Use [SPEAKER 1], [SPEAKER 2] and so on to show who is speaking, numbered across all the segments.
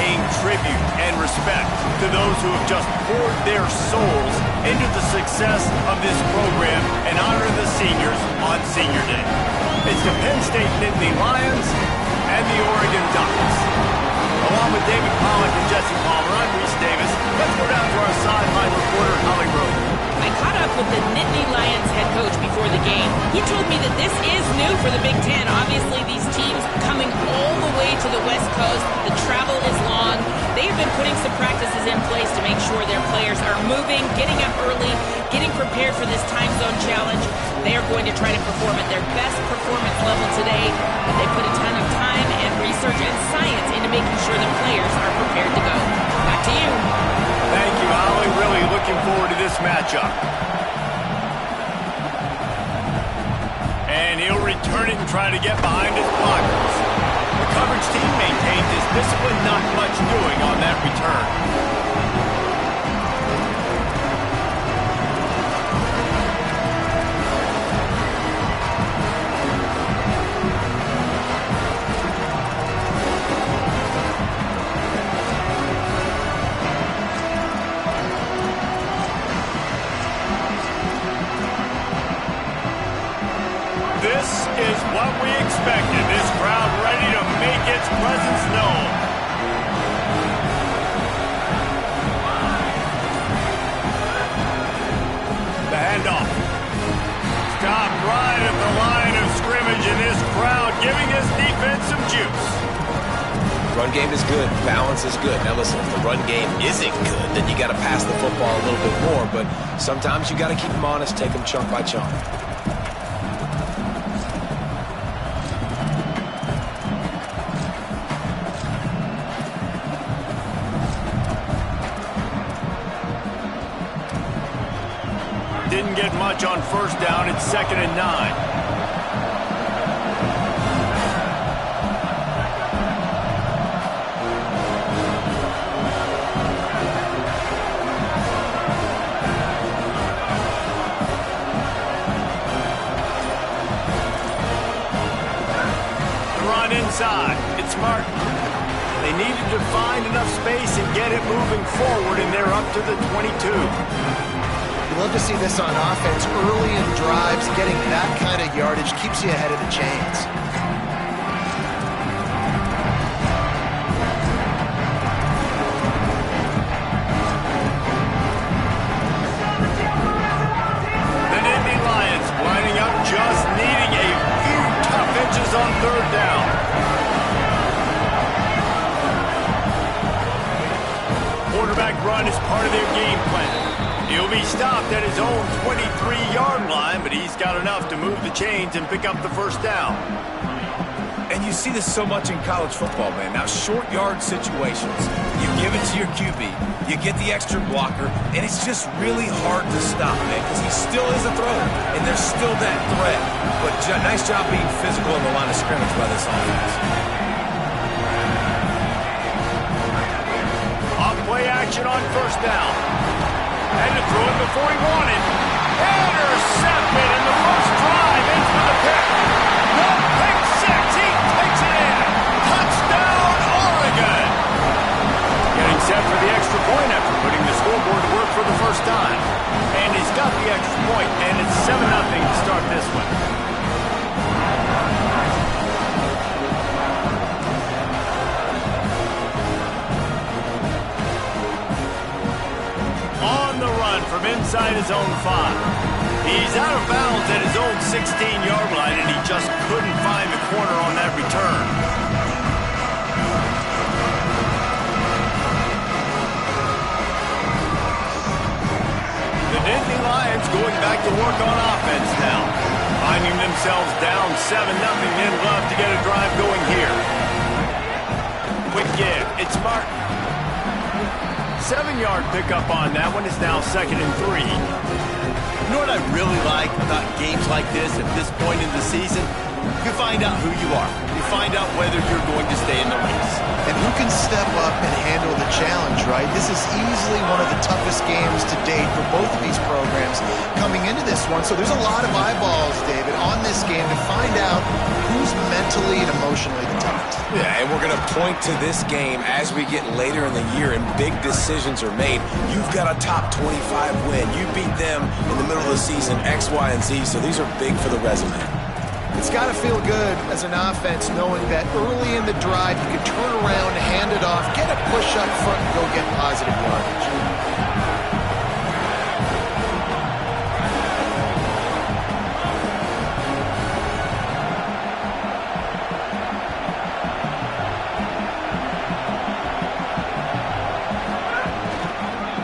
[SPEAKER 1] paying tribute and respect to those who have just poured their souls into the success of this program and honor the seniors on Senior Day. It's the Penn State Nittany Lions and the Oregon Ducks. Along with David Pollack and Jesse Palmer, I'm Reese Davis. Let's go down to our sideline reporter, Holly Rowe.
[SPEAKER 2] I caught up with the Nittany Lions head coach before the game. He told me that this is new for the Big Ten. Obviously, these teams coming all the way to the West Coast. The travel is long. They have been putting some practices in place to make sure their players are moving, getting up early, getting prepared for this time zone challenge. They are going to try to perform at their best performance level today. But they put a ton of time and research and science into making sure the players are prepared to go. Back to you.
[SPEAKER 1] Thank you, Holly. Really looking forward to this matchup. And he'll return it and try to get behind his blockers. The coverage team maintains his discipline, not much doing on that return. This is what we expected. This crowd ready to make its presence known. The handoff. Stop right at the line of scrimmage, and this crowd giving this defense some juice.
[SPEAKER 3] Run game is good. Balance is good. Now listen, if the run game isn't good, then you got to pass the football a little bit more. But sometimes you got to keep them honest, take them chunk by chunk.
[SPEAKER 1] Didn't get much on first down. It's 2nd and 9. Run inside. It's Martin. They needed to find enough space and get it moving forward, and they're up to the 22.
[SPEAKER 4] Love to see this on offense early in drives. Getting that kind of yardage keeps you ahead of the chains.
[SPEAKER 1] The Nittany Lions lining up, just needing a few tough inches on 3rd down. Quarterback run is part of their game plan. He'll be stopped at his own 23-yard line, but he's got enough to move the chains and pick up the 1st down.
[SPEAKER 3] And you see this so much in college football, man. Now, short yard situations, you give it to your QB, you get the extra blocker, and it's just really hard to stop, man, because he still is a thrower, and there's still that threat. But nice job being physical in the line of scrimmage by this offense.
[SPEAKER 1] Off play action on 1st down. Had to throw it before he wanted. Intercepted, and the first drive ends with a pick. No pick six. He takes it in. Touchdown, Oregon. Getting set for the extra point after putting the scoreboard to work for the first time. And he's got the extra point, and it's 7-0 to start this one. From inside his own 5. He's out of bounds at his own 16-yard line, and he just couldn't find the corner on that return. The Nittany Lions going back to work on offense now. Finding themselves down 7-0, then love to get a drive going here. Quick give. It's Martin. 7-yard pickup on that one. Is now 2nd and 3.
[SPEAKER 5] You know what I really like about games like this at this point in the season? You find out who you are. You find out whether you're going to stay in the race.
[SPEAKER 4] And who can step step up and handle the challenge, right? This is easily one of the toughest games to date for both of these programs coming into this one. So there's a lot of eyeballs, David, on this game to find out who's mentally and emotionally the toughest.
[SPEAKER 3] Yeah, and we're going to point to this game as we get later in the year and big decisions are made. You've got a top 25 win. You beat them in the middle of the season, X, Y, and Z, so these are big for the resume.
[SPEAKER 4] It's got to feel good as an offense knowing that early in the drive you can turn around, hand it off, get a push up front, and go get positive yardage.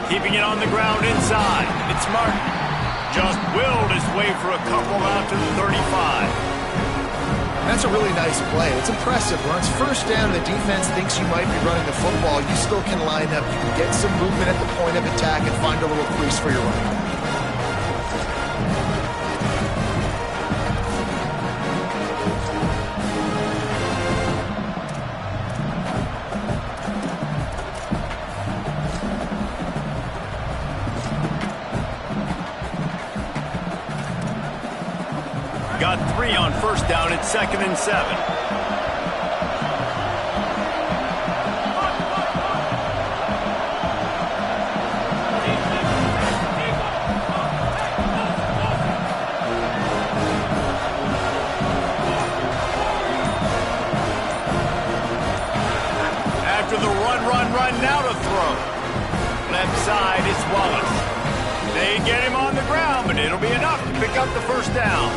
[SPEAKER 1] Keeping it on the ground inside. It's Martin. Just willed his way for a couple out to the 35.
[SPEAKER 4] That's a really nice play. It's impressive. When it's first down, the defense thinks you might be running the football. You still can line up. You can get some movement at the point of attack and find a little crease for your running back.
[SPEAKER 1] Got 3 on first down. It's 2nd and 7. After the run, now to throw. Left side is Wallace. They get him on the ground, but it'll be enough to pick up the first down.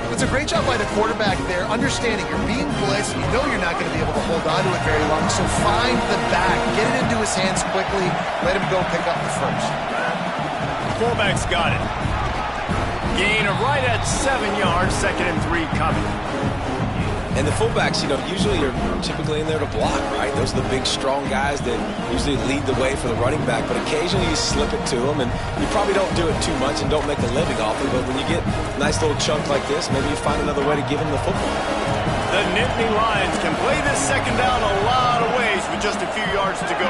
[SPEAKER 4] It's a great job by the quarterback there, understanding you're being blitzed, you know you're not going to be able to hold on to it very long, so find the back, get it into his hands quickly, let him go pick up the first.
[SPEAKER 1] Fullback's got it. Gain of right at 7 yards, 2nd and 3 coming.
[SPEAKER 3] And the fullbacks, usually are typically in there to block, right? Those are the big, strong guys that usually lead the way for the running back. But occasionally you slip it to them, and you probably don't do it too much and don't make a living off it. But when you get a nice little chunk like this, maybe you find another way to give them the football.
[SPEAKER 1] The Nittany Lions can play this second down a lot of ways with just a few yards to go.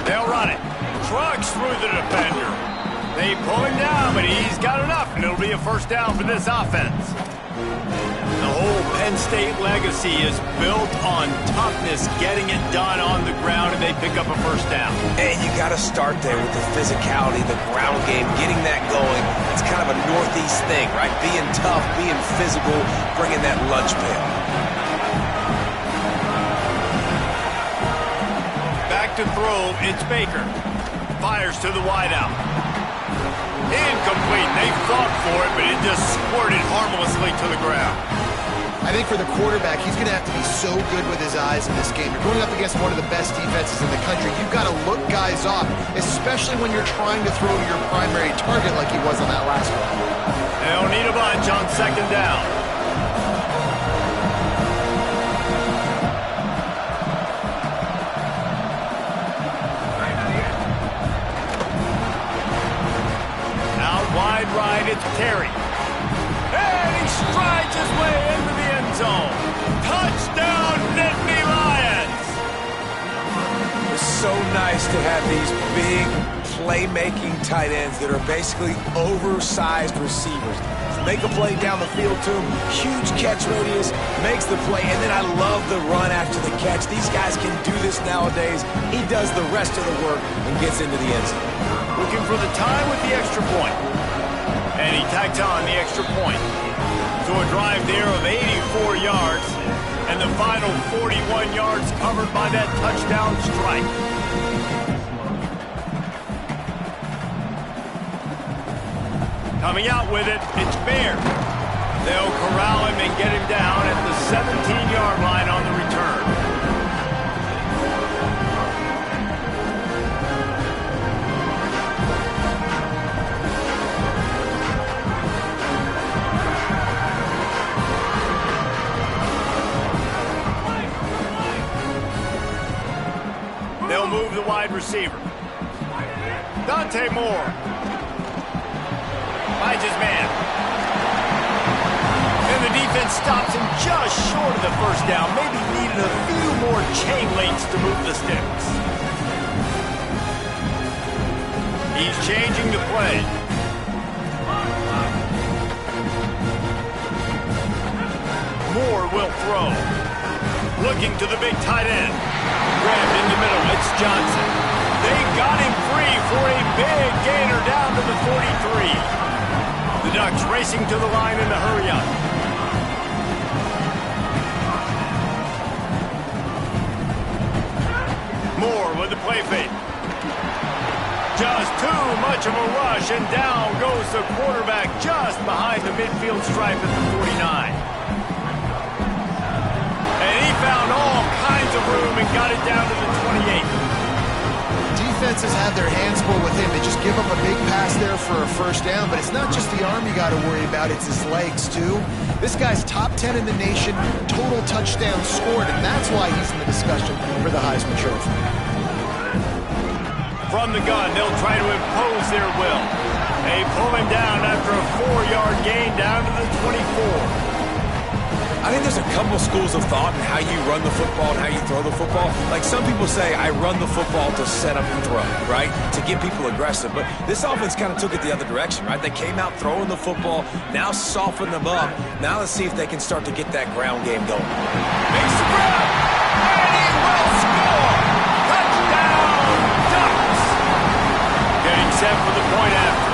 [SPEAKER 1] They'll run it. Trucks through the defender. They pull him down, but he's got enough, and it'll be a first down for this offense. The whole Penn State legacy is built on toughness, getting it done on the ground, and they pick up a first down.
[SPEAKER 3] And you got to start there with the physicality, the ground game, getting that going. It's kind of a Northeast thing, right? Being tough, being physical, bringing that lunch pail.
[SPEAKER 1] Back to throw, it's Baker. Fires to the wideout. Incomplete. They fought for it, but it just squirted harmlessly to the ground.
[SPEAKER 4] I think for the quarterback, he's going to have to be so good with his eyes in this game. You're going up against one of the best defenses in the country. You've got to look guys off, especially when you're trying to throw to your primary target like he was on that last one.
[SPEAKER 1] They'll need a bunch on second down. Wide right, it's Terry. And he strides his way into the end zone. Touchdown, Nittany Lions!
[SPEAKER 3] It's so nice to have these big playmaking tight ends that are basically oversized receivers. Make a play down the field to him, huge catch radius, makes the play, and then I love the run after the catch. These guys can do this nowadays. He does the rest of the work and gets into the end zone.
[SPEAKER 1] Looking for the time with the extra point. And he tacks on the extra point. So a drive there of 84 yards, and the final 41 yards covered by that touchdown strike. Coming out with it, it's Bear. They'll corral him and get him down at the 17-yard line on the return. They'll move the wide receiver. Dante Moore. Finds his man. In the defense stops him just short of the first down. Maybe needed a few more chain links to move the sticks. He's changing the play. Moore will throw. Looking to the big tight end. Grabbed in the middle. It's Johnson. They got him free for a big gainer down to the 43. The Ducks racing to the line in a hurry up. Moore with the play fake. Just too much of a rush, and down goes the quarterback just behind the midfield stripe at the 49. And he found all kinds of room and got it down to the 28.
[SPEAKER 4] Defenses have their hands full with him. They just give up a big pass there for a first down, but it's not just the arm you got to worry about, it's his legs too. This guy's top 10 in the nation, total touchdowns scored, and that's why he's in the discussion for the Heisman Trophy.
[SPEAKER 1] From the gun, they'll try to impose their will. They pull him down after a 4-yard gain down to the 24.
[SPEAKER 3] I think there's a couple schools of thought in how you run the football and how you throw the football. Like some people say, I run the football to set up and throw, right? To get people aggressive. But this offense kind of took it the other direction, right? They came out throwing the football, now soften them up. Now let's see if they can start to get that ground game going.
[SPEAKER 1] Makes the grab, and he will score! Touchdown, Ducks! Getting set for the point after.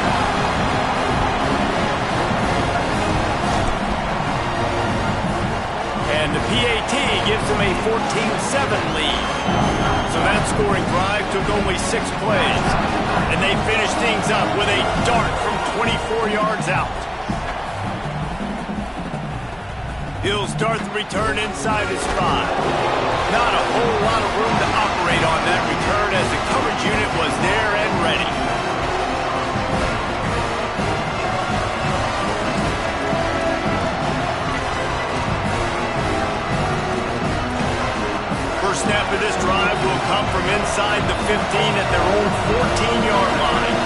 [SPEAKER 1] And the PAT gives them a 14-7 lead. So that scoring drive took only 6 plays. And they finished things up with a dart from 24 yards out. He'll start the return inside his 5. Not a whole lot of room to operate on that return as the coverage unit was there and ready. First snap of this drive will come from inside the 15 at their own 14-yard line.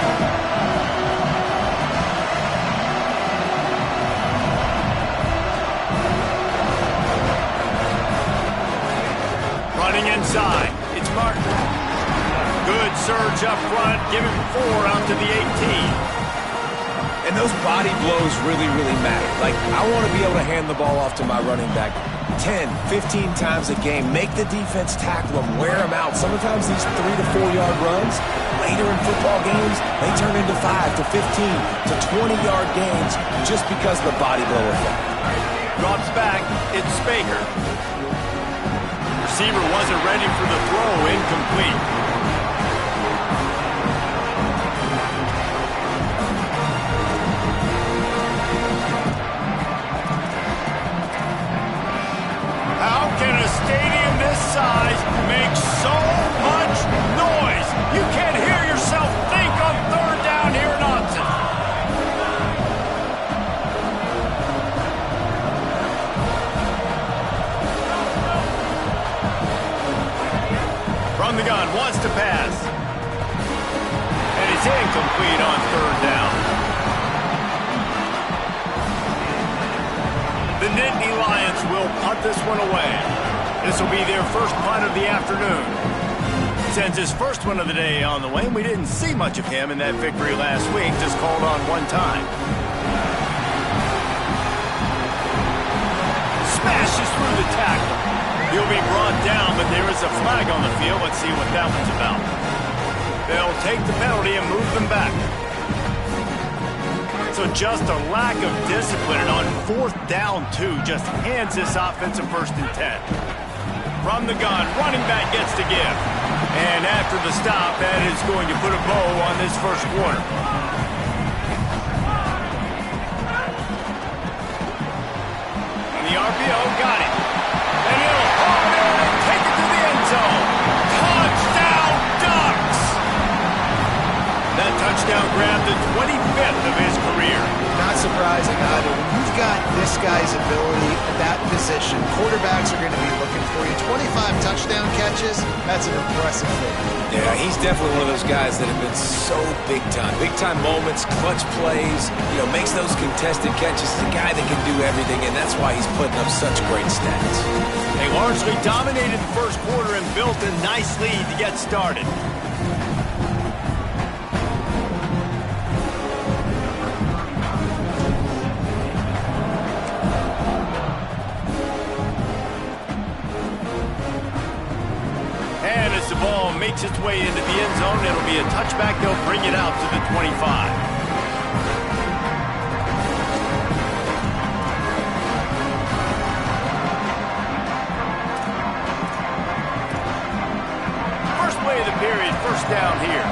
[SPEAKER 1] Running inside, it's Martin. Good surge up front, give him 4 out to the 18.
[SPEAKER 3] And those body blows really, really matter. Like, I want to be able to hand the ball off to my running back 10, 15 times a game. Make the defense tackle them, wear them out. Sometimes these 3 to 4 yard runs, later in football games, they turn into 5 to 15 to 20-yard gains just because of the body blow effect.
[SPEAKER 1] Drops back, it's Spaker. Receiver wasn't ready for the throw, incomplete. How can a stadium this size make so much noise? You can't hear yourself think on 3rd down here in Austin. From the gun, wants to pass. And it's incomplete on 3rd down. The Nittany Lions will punt this one away. This will be their first punt of the afternoon. Sends his first one of the day on the way, and we didn't see much of him in that victory last week, just called on 1 time. Smashes through the tackle. He'll be brought down, but there is a flag on the field. Let's see what that one's about. They'll take the penalty and move them back. So just a lack of discipline, and on 4th down 2, just hands this offense a 1st and 10. From the gun, running back gets to give. And after the stop, that is going to put a bow on this first quarter. And the RPO got it. And he'll haul it in and take it to the end zone. Touchdown, Ducks! That touchdown grabbed the 25th of his career.
[SPEAKER 4] Not surprising either. When you got this guy's ability at that position, quarterbacks are going to be looking for you. 25 touchdown catches, that's an impressive thing.
[SPEAKER 3] Yeah, he's definitely one of those guys that have been so big time. Big time moments, clutch plays, makes those contested catches. He's a guy that can do everything, and that's why he's putting up such great stats.
[SPEAKER 5] They largely dominated the first quarter and built a nice lead to get started. And as the ball makes its way into the end zone, it'll be a touchback. They'll bring it out to the 25. Period. First down here.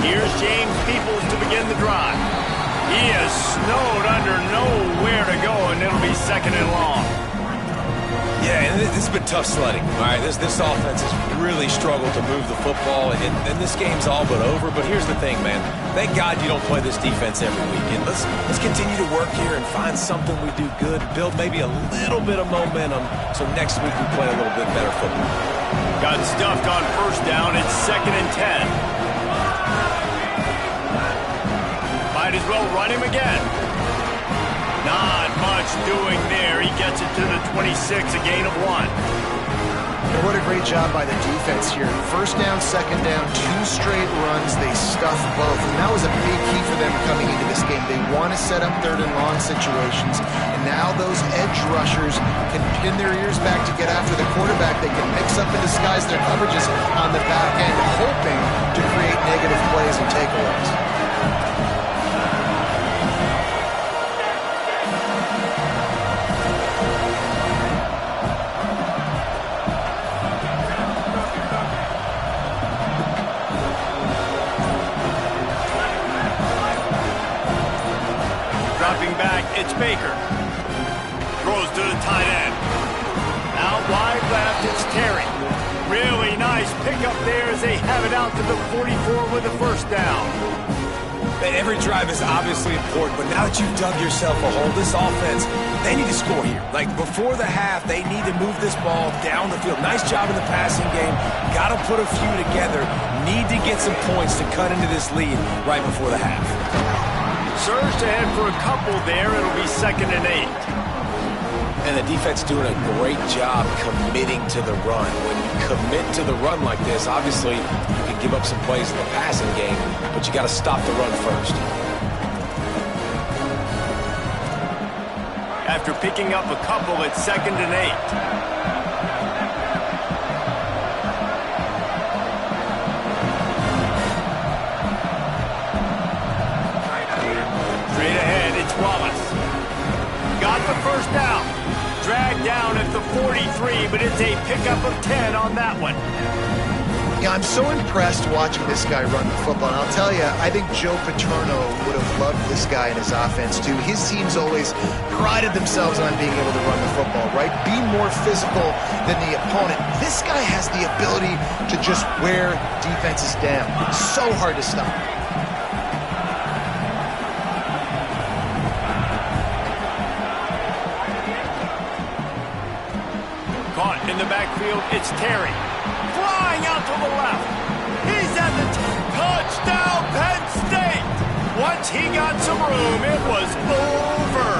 [SPEAKER 5] Here's James Peoples to begin the drive. He is snowed under, nowhere to go, and it'll be second and long.
[SPEAKER 3] Yeah, and this has been tough sledding. All right, this offense has really struggled to move the football, and this game's all but over. But here's the thing, man. Thank God you don't play this defense every weekend. Let's continue to work here and find something we do good, build maybe a little bit of momentum, so next week we play a little bit better football.
[SPEAKER 5] Got stuffed on first down. It's 2nd and 10. Might as well run him again. Not much doing there. He gets it to the 26, a gain of 1.
[SPEAKER 4] And what a great job by the defense here. First down, second down, 2 straight runs. They stuffed both. And that was a big key for them coming into this game. They want to set up third and long situations. And now those edge rushers can pin their ears back to get after the quarterback. They can mix up and disguise their coverages on the back end, hoping to create negative plays and takeaways.
[SPEAKER 5] It's Baker. Throws to the tight end. Out wide left, it's Terry. Really nice pickup there as they have it out to the 44 with a first down.
[SPEAKER 3] Every drive is obviously important, but now that you've dug yourself a hole, this offense, they need to score here. Like before the half, they need to move this ball down the field. Nice job in the passing game. Got to put a few together. Need to get some points to cut into this lead right before the half.
[SPEAKER 5] Surged ahead for a couple there. It'll be 2nd and 8.
[SPEAKER 3] And the defense doing a great job committing to the run. When you commit to the run like this, obviously you can give up some plays in the passing game, but you got to stop the run first.
[SPEAKER 5] After picking up a couple, it's 2nd and 8. Got the first down. Dragged down at the 43, but it's a pickup of 10 on that one.
[SPEAKER 4] Yeah, I'm so impressed watching this guy run the football. And I'll tell you, I think Joe Paterno would have loved this guy in his offense, too. His teams always prided themselves on being able to run the football, right? Be more physical than the opponent. This guy has the ability to just wear defenses down. It's so hard to stop.
[SPEAKER 5] Caught in the backfield, it's Terry. Flying out to the left. He's at the touchdown, Penn State. Once he got some room, it was over.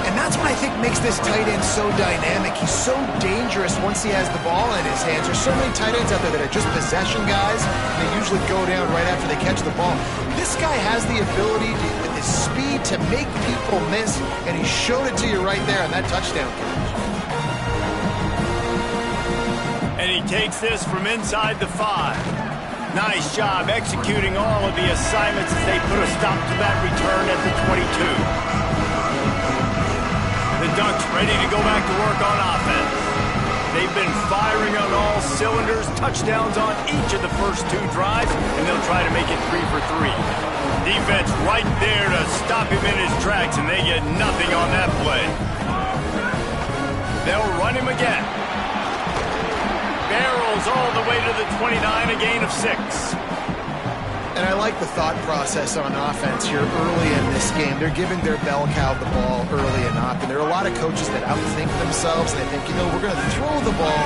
[SPEAKER 4] And that's what I think makes this tight end so dynamic. He's so dangerous once he has the ball in his hands. There's so many tight ends out there that are just possession guys. They usually go down right after they catch the ball. This guy has the ability to, with his speed to make people miss, and he showed it to you right there on that touchdown catch.
[SPEAKER 5] And he takes this from inside the 5. Nice job executing all of the assignments as they put a stop to that return at the 22. The Ducks ready to go back to work on offense. They've been firing on all cylinders, touchdowns on each of the first 2 drives, and they'll try to make it 3 for 3. Defense right there to stop him in his tracks, and they get nothing on that play. They'll run him again. barrels all the way to the 29, a gain of 6.
[SPEAKER 4] And I like the thought process on offense here early in this game. They're giving their bell cow the ball early and often. There are a lot of coaches that outthink themselves. They think, we're going to throw the ball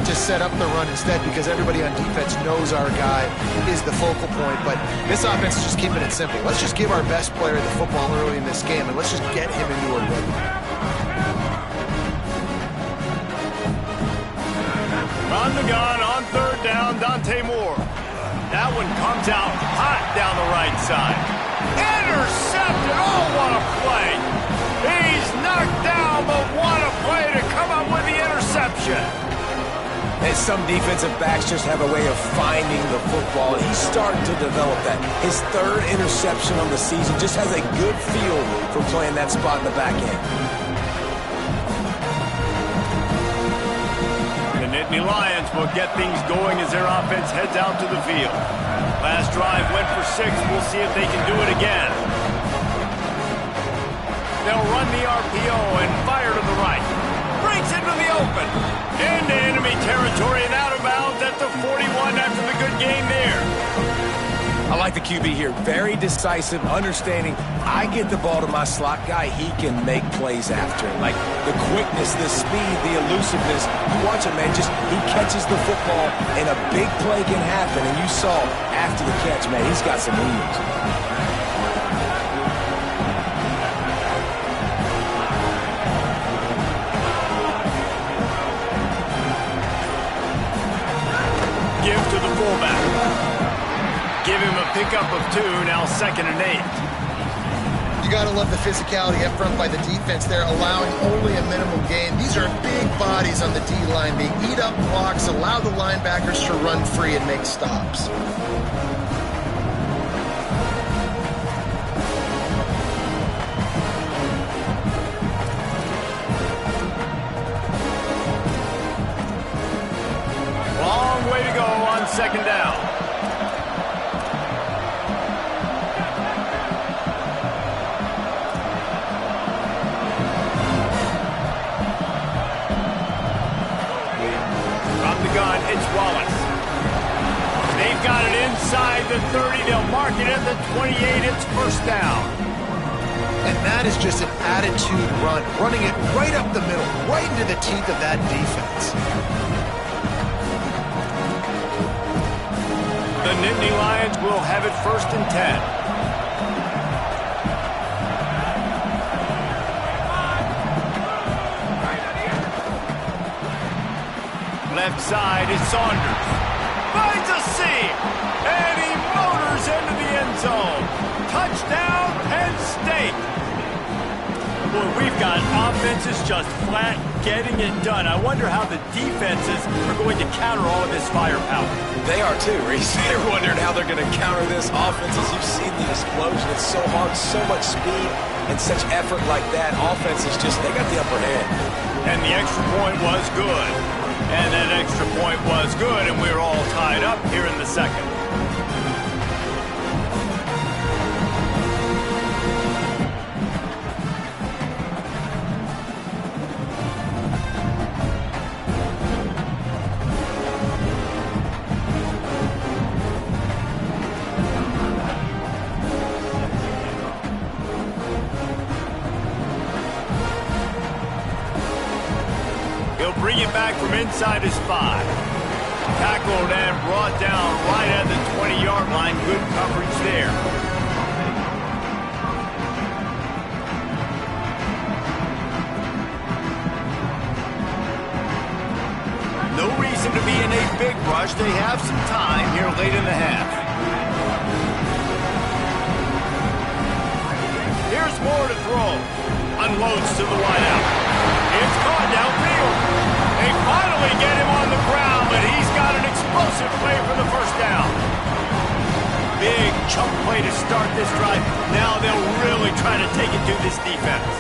[SPEAKER 4] to set up the run instead because everybody on defense knows our guy is the focal point. But this offense is just keeping it simple. Let's just give our best player the football early in this game, and let's just get him into a rhythm.
[SPEAKER 5] On the gun, on third down, Dante Moore. That one comes out hot down the right side.
[SPEAKER 1] Intercepted! Oh, what a play! He's knocked down, but what a play to come up with the interception!
[SPEAKER 3] And some defensive backs just have a way of finding the football, and he's starting to develop that. His third interception on the season just has a good feel for playing that spot in the back end.
[SPEAKER 5] Nittany Lions will get things going as their offense heads out to the field. Last drive went for 6. We'll see if they can do it again. They'll run the RPO and fire to the right. Breaks into the open. Into enemy territory and out of bounds at the 41 after the good game there.
[SPEAKER 3] I like the QB here. Very decisive, understanding I get the ball to my slot guy, he can make plays after it. Like the quickness, the speed, the elusiveness. You watch him, man, he catches the football and a big play can happen. And you saw after the catch, man, he's got some wheels.
[SPEAKER 5] Give to the fullback. Give him a pickup of 2, now 2nd and 8.
[SPEAKER 4] You got to love the physicality up front by the defense there, allowing only a minimal gain. These are big bodies on the D-line. They eat up blocks, allow the linebackers to run free and make stops.
[SPEAKER 5] Long way to go on 2nd down. Gun, it's Wallace. They've got it inside the 30. They'll mark it at the 28. It's 1st down.
[SPEAKER 4] And that is just an attitude run, running it right up the middle, right into the teeth of that defense.
[SPEAKER 5] The Nittany Lions will have it 1st and 10. Left side is Saunders. Finds a seam. And he motors into the end zone. Touchdown, Penn State. Boy, we've got offenses just flat getting it done. I wonder how the defenses are going to counter all of this firepower.
[SPEAKER 3] They are too, Reese. They're wondering how they're going to counter this offense. As you've seen the explosion, it's so hard, so much speed, and such effort like that. Offense is just, they got the upper hand.
[SPEAKER 5] And the extra point was good. And that extra point was good, and we're all tied up here in the 2nd. Bring it back from inside his 5. Tackled and brought down right at the 20-yard line. Good coverage there. No reason to be in a big rush. They have some time here late in the half. Here's Moore to throw. Unloads to the wideout. It's caught downfield. They finally get him on the ground, but he's got an explosive play for the 1st down. Big chunk play to start this drive. Now they'll really try to take it to this defense.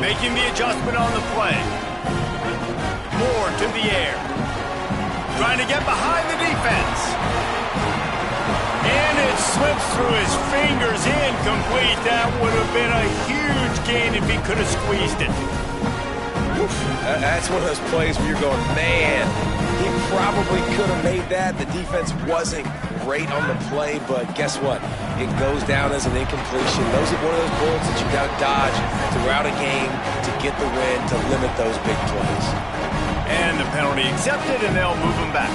[SPEAKER 5] Making the adjustment on the play. Moore to the air. Trying to get behind the defense. And it's slips through his fingers, incomplete. That would have been a huge gain if he could have squeezed it.
[SPEAKER 3] Oof. That's one of those plays where you're going, man, he probably could have made that. The defense wasn't great on the play, but guess what? It goes down as an incompletion. Those are one of those bullets that you got to dodge throughout a game to get the win, to limit those big plays.
[SPEAKER 5] And the penalty accepted, and they'll move him back.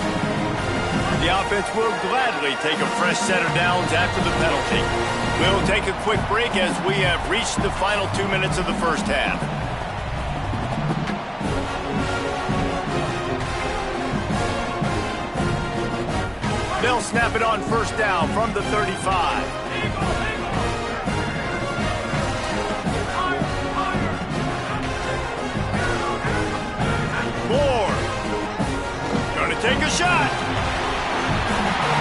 [SPEAKER 5] The offense will gladly take a fresh set of downs after the penalty. We'll take a quick break as we have reached the final 2 minutes of the first half. They'll snap it on first down from the 35. Moore. Gonna take a shot.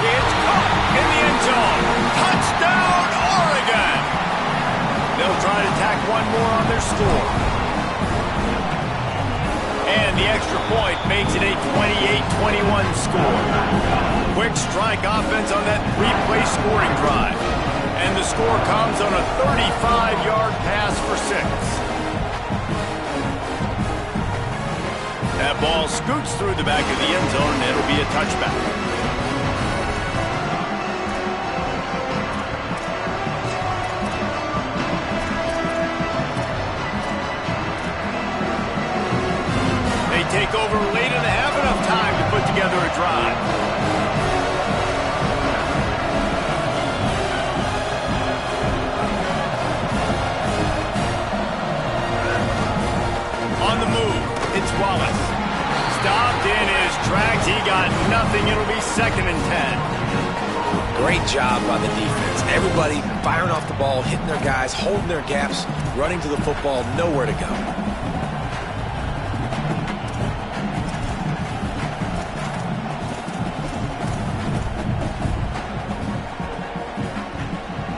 [SPEAKER 5] It's caught in the end zone. Touchdown, Oregon. They'll try to tack one more on their score. And the extra point makes it a 28-21 score. Quick strike offense on that three-play scoring drive. And the score comes on a 35-yard pass for 6. That ball scoots through the back of the end zone, and it'll be a touchback. They take over late and have enough time to put together a drive. On the move, it's Wallace. Stopped in his tracks. He got nothing. It'll be 2nd and 10.
[SPEAKER 3] Great job by the defense. Everybody firing off the ball, hitting their guys, holding their gaps, running to the football, nowhere to go.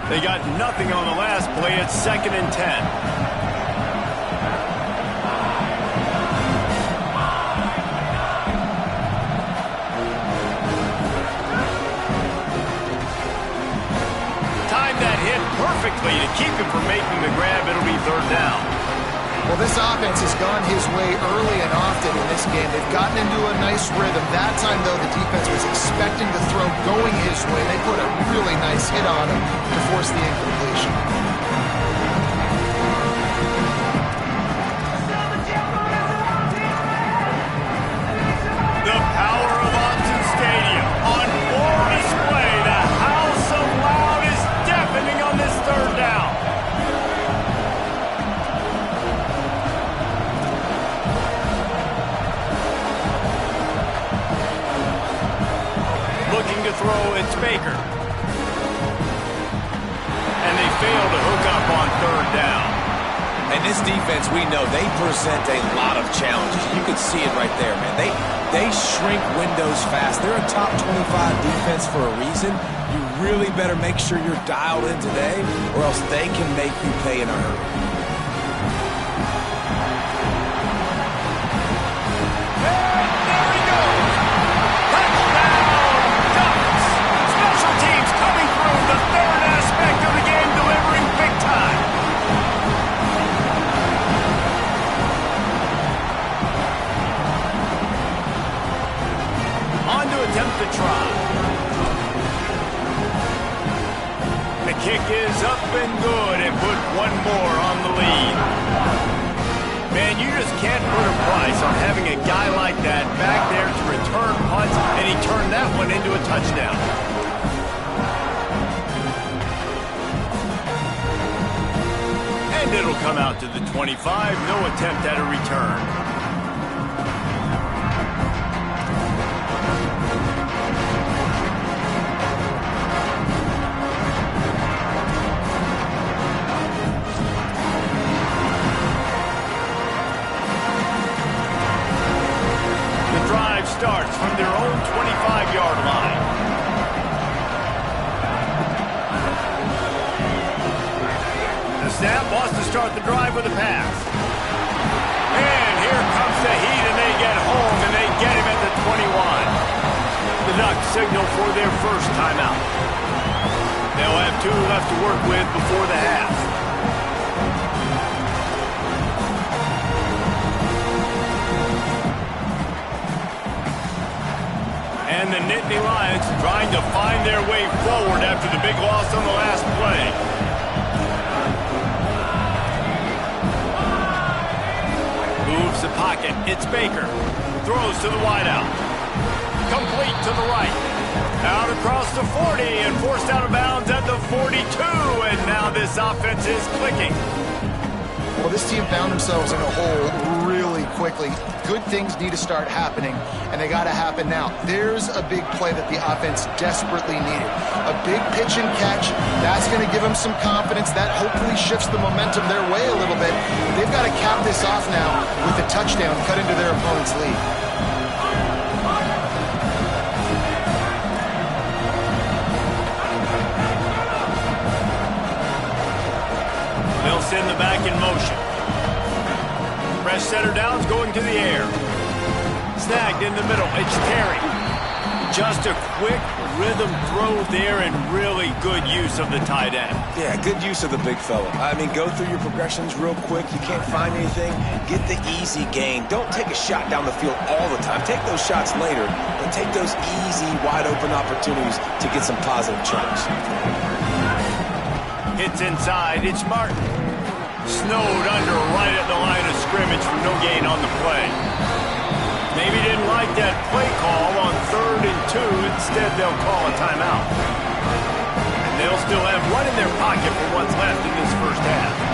[SPEAKER 5] They got nothing on the last play. It's 2nd and 10. Perfectly to keep him from making the grab. It'll be 3rd down.
[SPEAKER 4] Well, this offense has gone his way early and often in this game. They've gotten into a nice rhythm. That time, though, the defense was expecting the throw going his way. They put a really nice hit on him to force the incompletion.
[SPEAKER 5] The power of Autzen Stadium on full display. The house of loud is deafening on this 3rd down. Looking to throw, it's Baker. And they fail to hook up on 3rd down.
[SPEAKER 3] And this defense, we know, they present a lot of challenges. You can see it right there, man. They shrink windows fast. They're a top 25 defense for a reason. You really better make sure you're dialed in today, or else they can make you pay in a hurry.
[SPEAKER 5] Attempt to try. The kick is up and good and put one more on the lead. Man, you just can't put a price on having a guy like that back there to return punts, and he turned that one into a touchdown. And it'll come out to the 25. No attempt at a return. Starts from their own 25-yard line. The snap wants to start the drive with a pass. And here comes the heat, and they get home, and they get him at the 21. The Ducks signal for their first timeout. They'll have 2 left to work with before the half. And the Nittany Lions trying to find their way forward after the big loss on the last play. Moves the pocket. It's Baker. Throws to the wideout. Complete to the right. Out across the 40 and forced out of bounds at the 42. And now this offense is clicking.
[SPEAKER 4] Well, this team found themselves in a hole really quickly. Good things need to start happening, and they got to happen now. There's a big play that the offense desperately needed. A big pitch and catch. That's going to give them some confidence. That hopefully shifts the momentum their way a little bit. They've got to cap this off now with a touchdown cut into their opponent's lead.
[SPEAKER 5] They'll send the back in motion. Fresh center downs going to the air. Snagged in the middle. It's Terry. Just a quick rhythm throw there and really good use of the tight end.
[SPEAKER 3] Yeah, good use of the big fella. I mean, go through your progressions real quick. You can't find anything. Get the easy gain. Don't take a shot down the field all the time. Take those shots later, but take those easy, wide-open opportunities to get some positive chunks.
[SPEAKER 5] Hits inside. It's Martin. Snowed under right at the line of scrimmage for no gain on the play. Maybe didn't like that play call on 3rd and 2. Instead, they'll call a timeout. And they'll still have 1 in their pocket for what's left in this first half.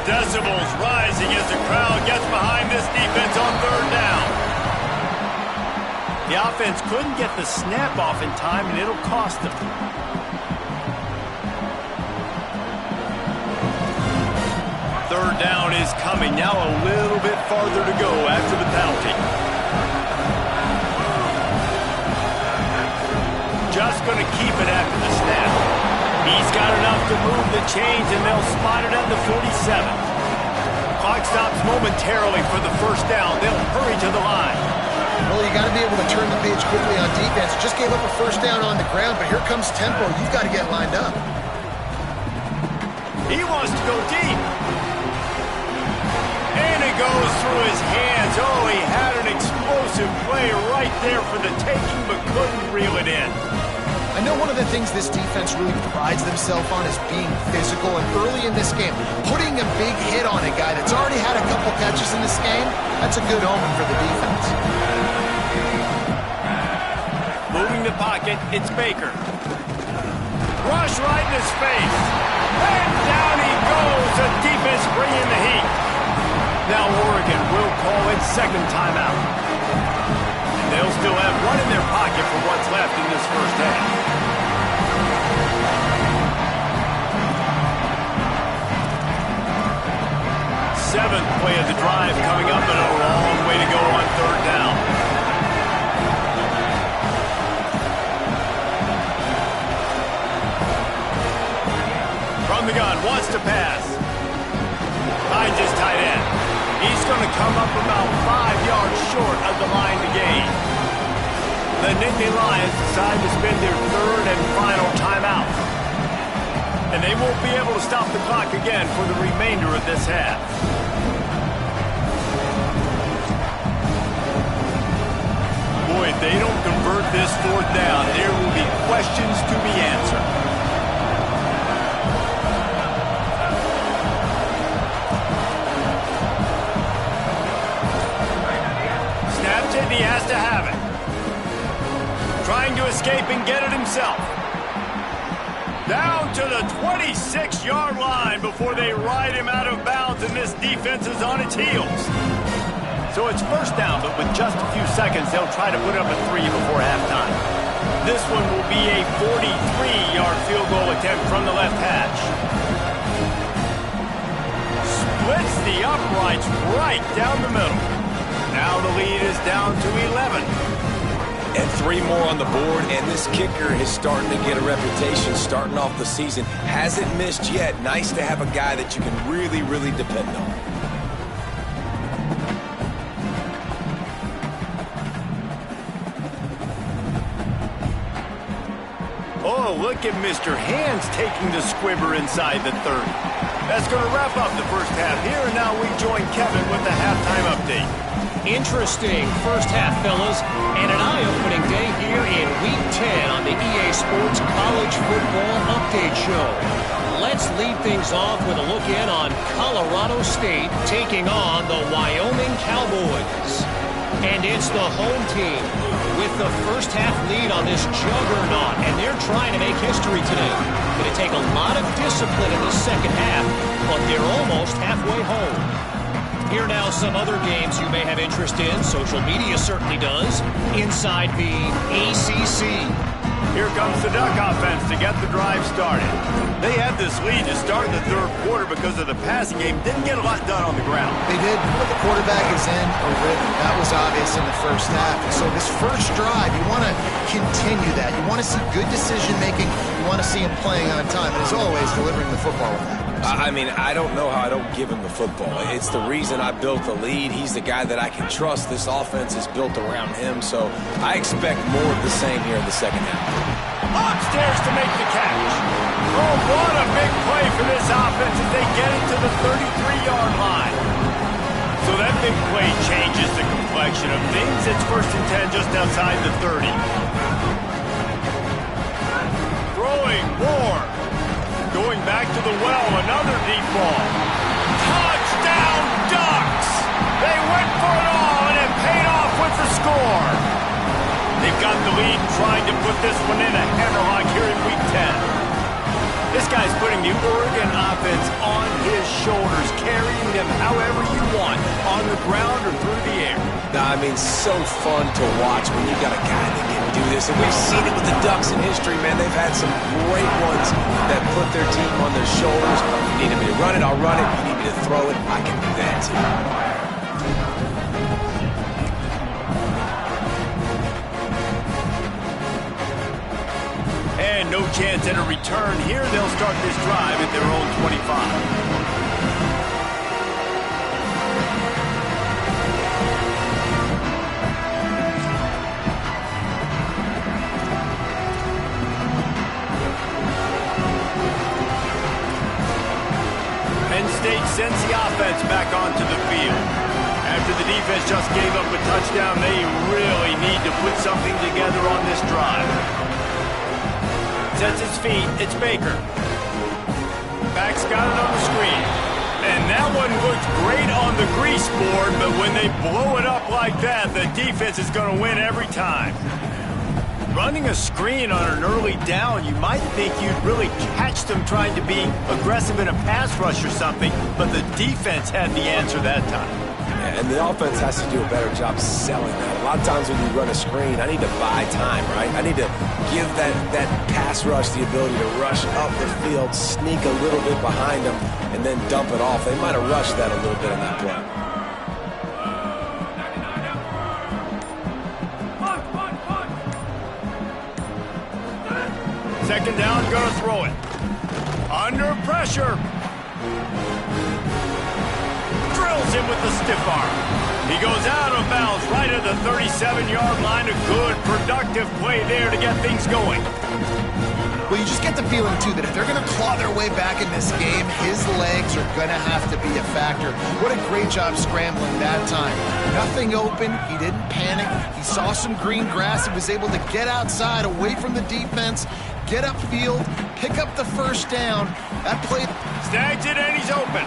[SPEAKER 5] Decibels rising as the crowd gets behind this defense on 3rd down. The offense couldn't get the snap off in time, and it'll cost them. Third down is coming. Now a little bit farther to go after the penalty. Just going to keep it after the snap. He's got enough to move the chains, and they'll spot it at the 47. Clock stops momentarily for the first down. They'll hurry to the line.
[SPEAKER 4] Well, you got to be able to turn the page quickly on defense. Just gave up a first down on the ground, but here comes tempo. You've got to get lined up.
[SPEAKER 5] He wants to go deep. And it goes through his hands. Oh, he had an explosive play right there for the taking, but couldn't reel it in.
[SPEAKER 4] I know one of the things this defense really prides themselves on is being physical, and early in this game, putting a big hit on a guy that's already had a couple catches in this game, that's a good omen for the defense.
[SPEAKER 5] Moving the pocket, it's Baker. Rush right in his face. And down he goes. The defense bringing the heat. Now Oregon will call its 2nd timeout. And they'll still have 1 in their pocket for what's left in this first half. 7th play of the drive coming up, and a long way to go on 3rd down. From the gun, wants to pass. Finds his tight end. He's going to come up about 5 yards short of the line to gain. The Nittany Lions decide to spend their 3rd and final timeout. And they won't be able to stop the clock again for the remainder of this half. Boy, if they don't convert this 4th down, there will be questions to be answered. Snaps it, and he has to have it. Trying to escape and get it himself. Down to the 26-yard line before they ride him out of bounds, and this defense is on its heels. So it's 1st down, but with just a few seconds, they'll try to put up a 3 before halftime. This one will be a 43-yard field goal attempt from the left hash. Splits the uprights right down the middle. Now the lead is down to 11.
[SPEAKER 3] And 3 more on the board, and this kicker is starting to get a reputation starting off the season. Hasn't missed yet. Nice to have a guy that you can really, really depend on.
[SPEAKER 5] Oh, look at Mr. Hands taking the squibber inside the 30. That's going to wrap up the first half here, and now we join Kevin with the halftime update.
[SPEAKER 6] Interesting first half, fellas, and an eye-opening day here in Week 10 on the EA Sports College Football Update Show. Let's lead things off with a look in on Colorado State taking on the Wyoming Cowboys. And it's the home team with the first half lead on this juggernaut, and they're trying to make history today. Going to take a lot of discipline in the second half, but they're almost halfway home. Here now some other games you may have interest in. Social media certainly does. Inside the ACC.
[SPEAKER 5] Here comes the Duck offense to get the drive started. They had this lead to start the third quarter because of the passing game. Didn't get a lot done on the ground.
[SPEAKER 4] They did, but the quarterback is in a rhythm. That was obvious in the first half. And so this first drive, you want to continue that. You want to see good decision-making. You want to see him playing on time. And as always, delivering the football with that.
[SPEAKER 3] I mean, I don't know how I don't give him the football. It's the reason I built the lead. He's the guy that I can trust. This offense is built around him, so I expect more of the same here in the second half.
[SPEAKER 5] Upstairs to make the catch. Oh, what a big play for this offense as they get it to the 33-yard line. So that big play changes the complexion of things. It's 1st and 10 just outside the 30. Throwing more. Going back to the well, another deep ball. Touchdown, Ducks! They went for it all, and it paid off with the score. They've got the lead, trying to put this one in a hammerlock here in Week 10. This guy's putting the Oregon offense on his shoulders, carrying them however you want, on the ground or through the air.
[SPEAKER 3] I mean, so fun to watch when you got a guy that can do this. And we've seen it with the Ducks in history, man. They've had some great ones that put their team on their shoulders. You need me to run it, I'll run it. You need me to throw it, I can do that too.
[SPEAKER 5] And no chance at a return here. They'll start this drive at their own 25. Penn State sends the offense back onto the field. After the defense just gave up a touchdown, they really need to put something together on this drive. Sets his feet, it's Baker. Back's got it on the screen. And that one looked great on the grease board, but when they blow it up like that, the defense is going to win every time. Running a screen on an early down, you might think you'd really catch them trying to be aggressive in a pass rush or something, but the defense had the answer that time.
[SPEAKER 3] Yeah, and the offense has to do a better job selling that. A lot of times when you run a screen, I need to buy time, right? I need to give that pass rush the ability to rush up the field, sneak a little bit behind them, and then dump it off. They might have rushed that a little bit on that play.
[SPEAKER 5] Second down, gonna throw it. Under pressure. Drills him with the stiff arm. He goes out of bounds right at the 37-yard line. A good, productive play there to get things going.
[SPEAKER 4] Well, you just get the feeling, too, that if they're going to claw their way back in this game, his legs are going to have to be a factor. What a great job scrambling that time. Nothing open. He didn't panic. He saw some green grass. He was able to get outside, away from the defense, get upfield, pick up the first down. That play...
[SPEAKER 5] Snags it, and he's open.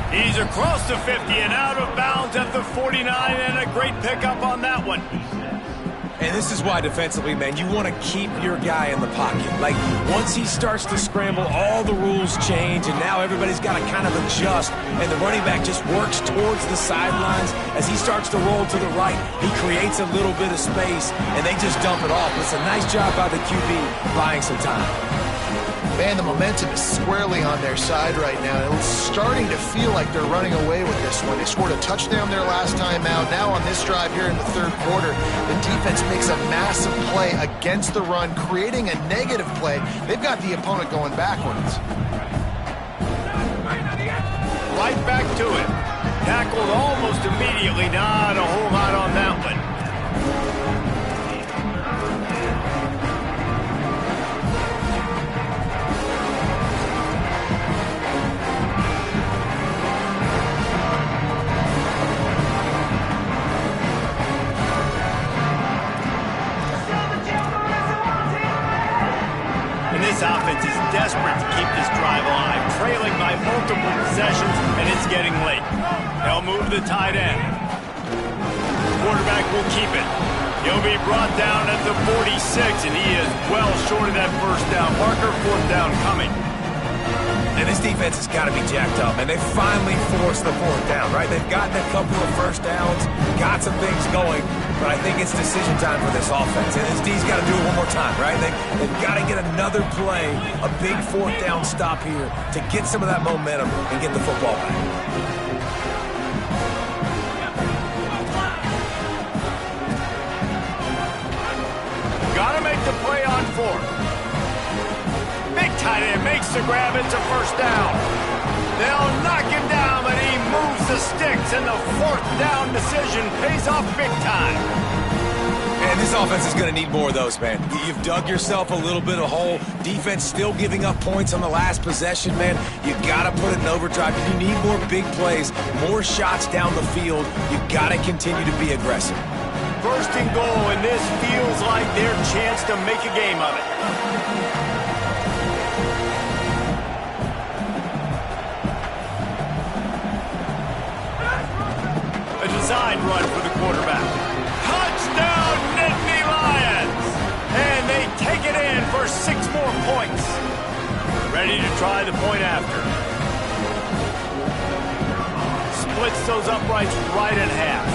[SPEAKER 5] He's across the 50 and out of bounds at the 49, and a great pickup on that one.
[SPEAKER 3] And this is why defensively, man, you want to keep your guy in the pocket. Like, once he starts to scramble, all the rules change, and now everybody's got to kind of adjust, and the running back just works towards the sidelines. As he starts to roll to the right, he creates a little bit of space, and they just dump it off. It's a nice job by the QB buying some time.
[SPEAKER 4] Man, the momentum is squarely on their side right now. It's starting to feel like they're running away with this one. They scored a touchdown their last time out. Now on this drive here in the third quarter, the defense makes a massive play against the run, creating a negative play. They've got the opponent going backwards.
[SPEAKER 5] Right back to it. Tackled almost immediately. Not a whole lot on that one. This offense is desperate to keep this drive alive, trailing by multiple possessions, and it's getting late. They'll move the tight end. Quarterback will keep it. He'll be brought down at the 46, and he is well short of that first down. Parker, fourth down coming.
[SPEAKER 3] And this defense has got to be jacked up, and they finally forced the fourth down, right? They've gotten a couple of first downs, got some things going, but I think it's decision time for this offense. And this D's got to do it one more time, right? They've got to get another play, a big fourth down stop here to get some of that momentum and get the football back.
[SPEAKER 5] Got to make the play on fourth. Big tight end makes the grab. It's a first down. They'll knock him down, but he moves the sticks, and the fourth down decision pays off big time.
[SPEAKER 3] And this offense is going to need more of those, man. You've dug yourself a little bit of hole. Defense still giving up points on the last possession, man. You got to put it in overdrive. You need more big plays, more shots down the field. You got to continue to be aggressive.
[SPEAKER 5] First and goal, and this feels like their chance to make a game of it. A designed run for the quarterback. Touchdown, Nittany Lions! And they take it in for 6 more points. Ready to try the point after. Splits those uprights right in half.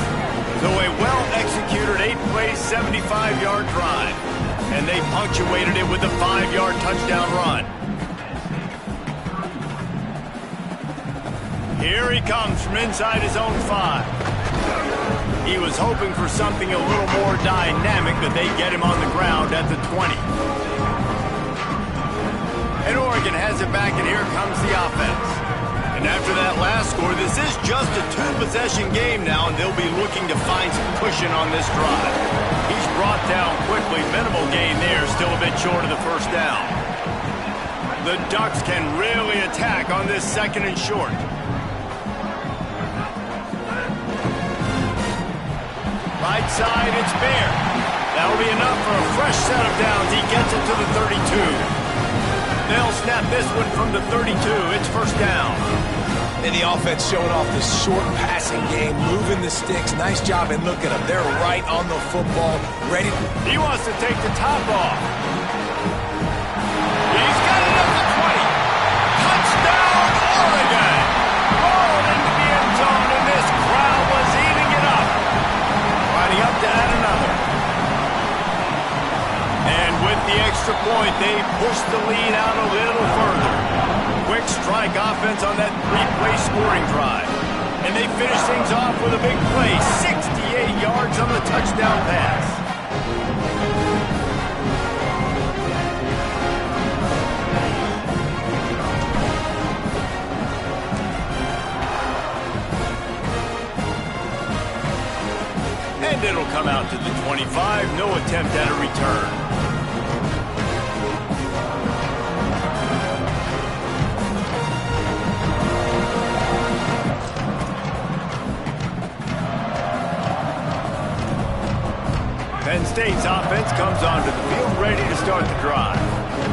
[SPEAKER 5] So a well-executed 8-play, 75-yard drive. And they punctuated it with a 5-yard touchdown run. Here he comes from inside his own 5. He was hoping for something a little more dynamic, but they get him on the ground at the 20. And Oregon has it back, and here comes the offense. And after that last score, this is just a 2-possession game now, and they'll be looking to find some cushion on this drive. He's brought down quickly. Minimal gain there, still a bit short of the first down. The Ducks can really attack on this second and short. Right side, it's Bear. That'll be enough for a fresh set of downs. He gets it to the 32. They'll snap this one from the 32. It's first down.
[SPEAKER 3] And the offense showing off the short passing game, moving the sticks. Nice job, and look at them. They're right on the football, ready.
[SPEAKER 5] He wants to take the top off. He's got it up to 20. Touchdown, Oregon! Rolled into the end zone, and this crowd was eating it up. Lining up to add another. And with the extra point, they push the lead out a little further. Quick strike offense on that 3-play scoring drive. And they finish things off with a big play. 68 yards on the touchdown pass. And it'll come out to the 25. No attempt at a return. Penn State's offense comes onto the field ready to start the drive.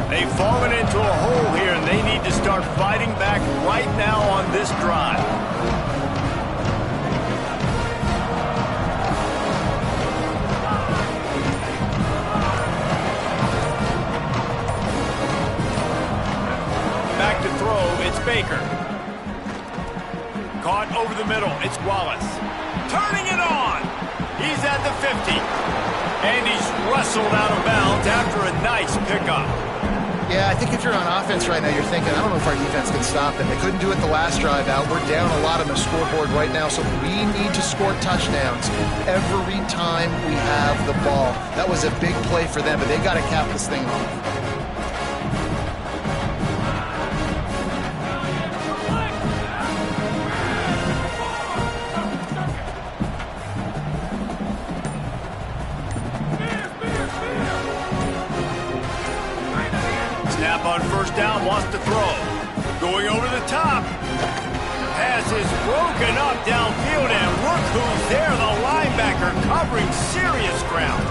[SPEAKER 5] They've fallen into a hole here, and they need to start fighting back right now on this drive. Wallace. Turning it on. He's at the 50. And he's wrestled out of bounds after a nice pickup.
[SPEAKER 4] Yeah, I think if you're on offense right now, you're thinking, I don't know if our defense can stop them. They couldn't do it the last drive out. We're down a lot on the scoreboard right now, so we need to score touchdowns every time we have the ball. That was a big play for them, but they got to cap this thing off.
[SPEAKER 5] Snap on first down, wants to throw. Going over the top. Pass is broken up downfield, and look who's there, the linebacker covering serious ground.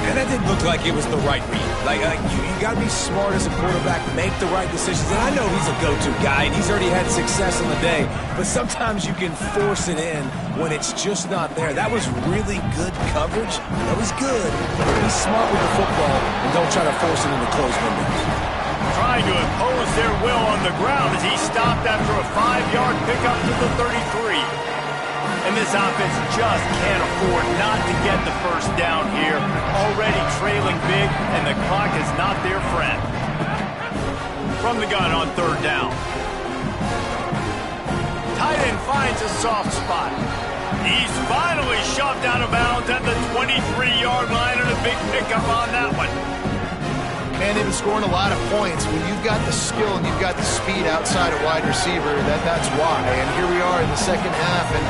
[SPEAKER 3] And that didn't look like it was the right read. You got to be smart as a quarterback, make the right decisions. And I know he's a go-to guy, and he's already had success on the day. But sometimes you can force it in when it's just not there. That was really good coverage. That was good. Be smart with the football and don't try to force it into closed windows.
[SPEAKER 5] Trying to impose their will on the ground as he stopped after a 5-yard pickup to the 33. And this offense just can't afford not to get the first down here. Already trailing big, and the clock is not their friend. From the gun on third down. Tight end finds a soft spot. He's finally shoved out of bounds at the 23-yard line, and a big pickup on that one.
[SPEAKER 4] Man, they've been scoring a lot of points. When you've got the skill and you've got the speed outside of wide receiver, that's why. And here we are in the second half, and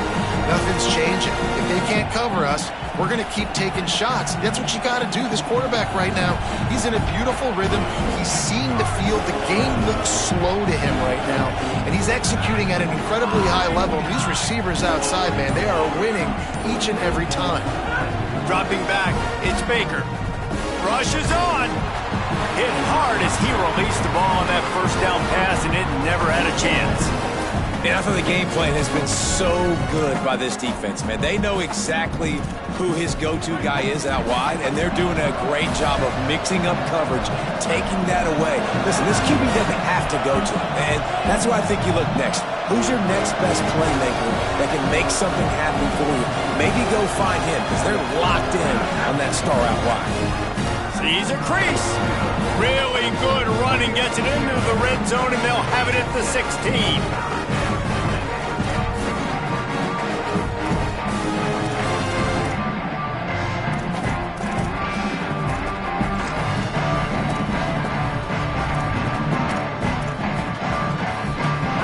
[SPEAKER 4] nothing's changing. If they can't cover us, we're going to keep taking shots. That's what you got to do. This quarterback right now, he's in a beautiful rhythm. He's seeing the field. The game looks slow to him right now, and he's executing at an incredibly high level. These receivers outside, man, they are winning each and every time.
[SPEAKER 5] Dropping back, it's Baker. Rush is on. Hit hard as he released the ball on that first down pass, and it never had a chance.
[SPEAKER 3] And I thought the game plan has been so good by this defense, man. They know exactly who his go-to guy is out wide, and they're doing a great job of mixing up coverage, taking that away. Listen, this QB doesn't have to go to him, and that's why I think you look next. Who's your next best playmaker that can make something happen for you? Maybe go find him, because they're locked in on that star out wide.
[SPEAKER 5] Sees a crease. Really good running, gets it into the red zone, and they'll have it at the 16.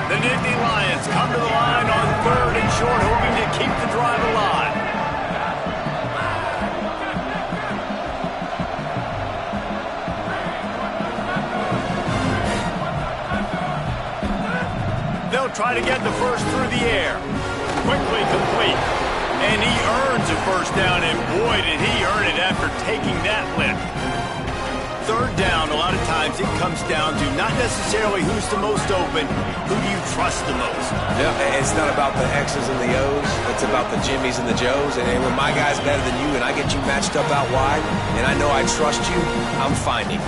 [SPEAKER 5] The Nittany Lions come to the line on third and short, hoping to keep the drive alive. They'll try to get the first through the air. Quickly complete. And he earns a first down, and boy, did he earn it after taking that lift. Third down, a lot of times it comes down to not necessarily who's the most open, who do you trust the most?
[SPEAKER 3] Yeah, it's not about the X's and the O's. It's about the Jimmies and the Joes. And when my guy's better than you and I get you matched up out wide, and I know I trust you, I'm finding.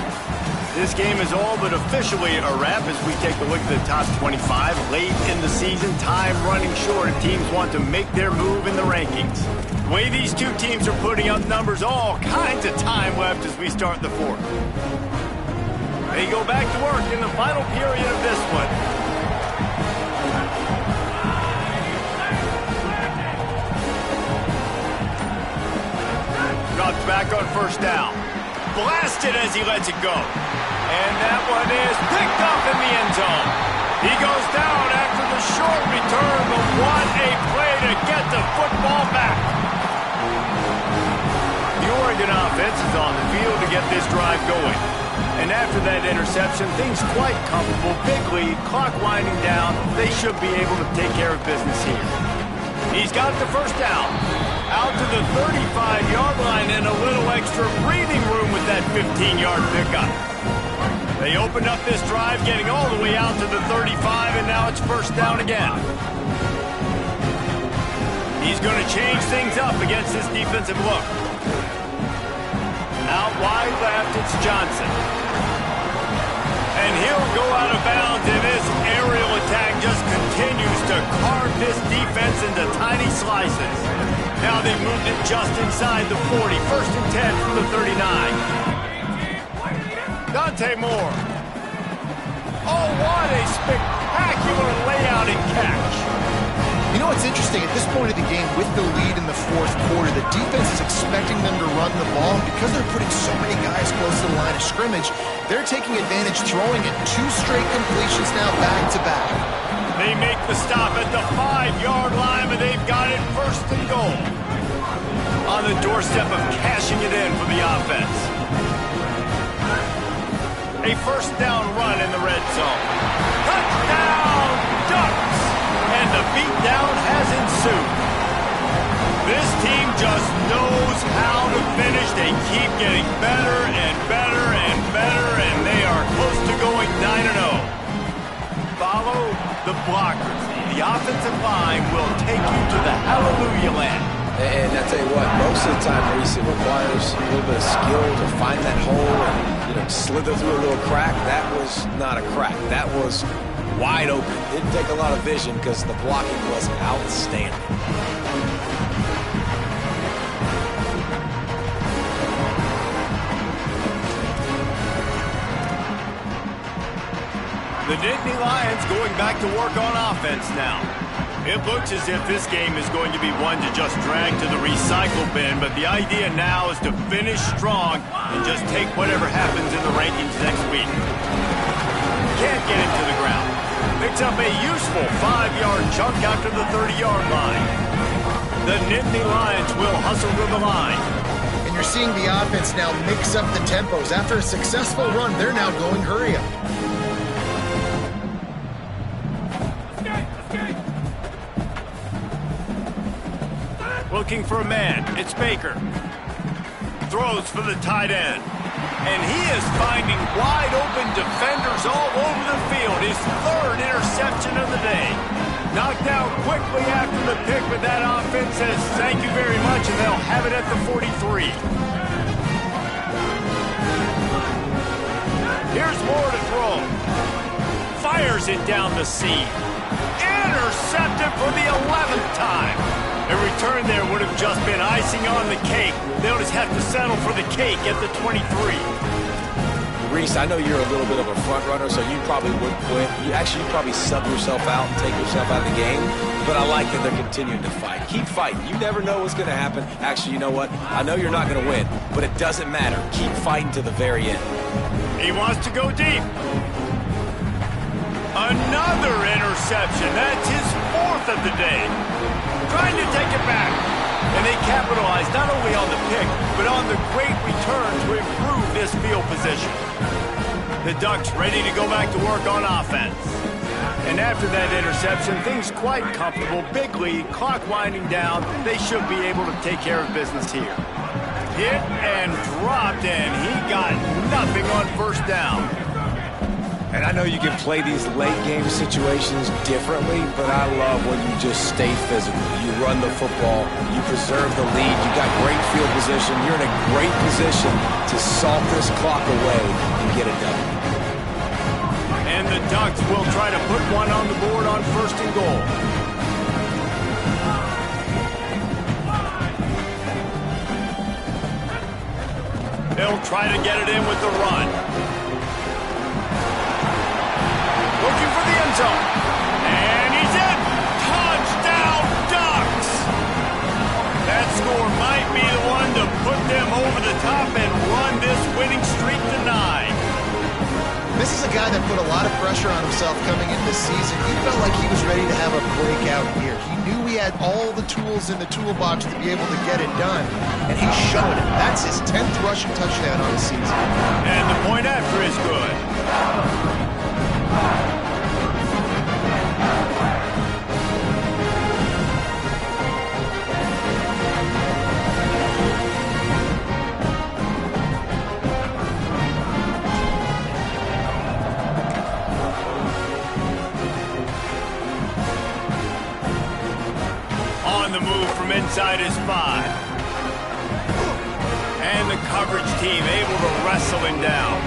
[SPEAKER 5] This game is all but officially a wrap as we take a look at the top 25. Late in the season, time running short, and teams want to make their move in the rankings. The way these two teams are putting up numbers, all kinds of time left as we start the fourth. They go back to work in the final period of this one. Drops back on first down. Blasted as he lets it go. And that one is picked up in the end zone. He goes down after the short return, but what a play to get the football back. The Oregon offense is on the field to get this drive going. And after that interception, things quite comfortable. Big lead, clock winding down. They should be able to take care of business here. He's got the first down. Out to the 35-yard line and a little extra breathing room with that 15-yard pickup. They opened up this drive, getting all the way out to the 35, and now it's first down again. He's going to change things up against this defensive look. Out wide left, it's Johnson. And he'll go out of bounds, and this aerial attack just continues to carve this defense into tiny slices. Now they've moved it just inside the 40. 1st and 10 from the 39. Dante Moore. Oh, what a spectacular layout and catch.
[SPEAKER 4] You know what's interesting? At this point of the game, with the lead in the 4th quarter, the defense is expecting them to run the ball. And because they're putting so many guys close to the line of scrimmage, they're taking advantage, throwing it. 2 straight completions now back-to-back.
[SPEAKER 5] They make the stop at the 5-yard line, but they've got it 1st and goal. On the doorstep of cashing it in for the offense. A 1st down run in the red zone. Touchdown, Ducks! And the beatdown has ensued. This team just knows how to finish. They keep getting better and better and better, and they are close to going 9-0. Follow the blockers. The offensive line will take you to the hallelujah land.
[SPEAKER 3] And I tell you what, most of the time, Reese, it requires a little bit of skill to find that hole and, slither through a little crack. That was not a crack. That was wide open. Didn't take a lot of vision because the blocking was outstanding.
[SPEAKER 5] The Nittany Lions going back to work on offense now. It looks as if this game is going to be one to just drag to the recycle bin, but the idea now is to finish strong and just take whatever happens in the rankings next week. Can't get it to the ground. Picks up a useful 5-yard chunk after the 30-yard line. The Nittany Lions will hustle to the line.
[SPEAKER 4] And you're seeing the offense now mix up the tempos. After a successful run, they're now going hurry up.
[SPEAKER 5] Looking for a man. It's Baker. Throws for the tight end. And he is finding wide open defenders all over the field. His 3rd interception of the day. Knocked down quickly after the pick, but that offense says thank you very much, and they'll have it at the 43. Here's Moore to throw. Fires it down the seam. Intercepted for the 11th time. A return there would have just been icing on the cake. They'll just have to settle for the cake at the 23.
[SPEAKER 3] Reese, I know you're a little bit of a front runner, so you probably would quit. You probably sub yourself out and take yourself out of the game. But I like that they're continuing to fight. Keep fighting. You never know what's going to happen. Actually, you know what? I know you're not going to win, but it doesn't matter. Keep fighting to the very end.
[SPEAKER 5] He wants to go deep. Another interception. That's his 4th of the day. Trying to take it back. And they capitalize not only on the pick, but on the great return to improve this field position. The Ducks ready to go back to work on offense. And after that interception, things quite comfortable. Big lead, clock winding down. They should be able to take care of business here. Hit and dropped, and he got nothing on 1st down.
[SPEAKER 3] And I know you can play these late-game situations differently, but I love when you just stay physical. You run the football, you preserve the lead, you got great field position, you're in a great position to salt this clock away and get it done.
[SPEAKER 5] And the Ducks will try to put one on the board on 1st and goal. They'll try to get it in with the run. Looking for the end zone. And he's in. Touchdown, Ducks! That score might be the one to put them over the top and run this winning streak to 9.
[SPEAKER 4] This is a guy that put a lot of pressure on himself coming into the season. He felt like he was ready to have a breakout year. He knew he had all the tools in the toolbox to be able to get it done, and he's showing it. That's his 10th rushing touchdown on the season.
[SPEAKER 5] And the point after is good. On the move from inside his 5. And the coverage team able to wrestle him down.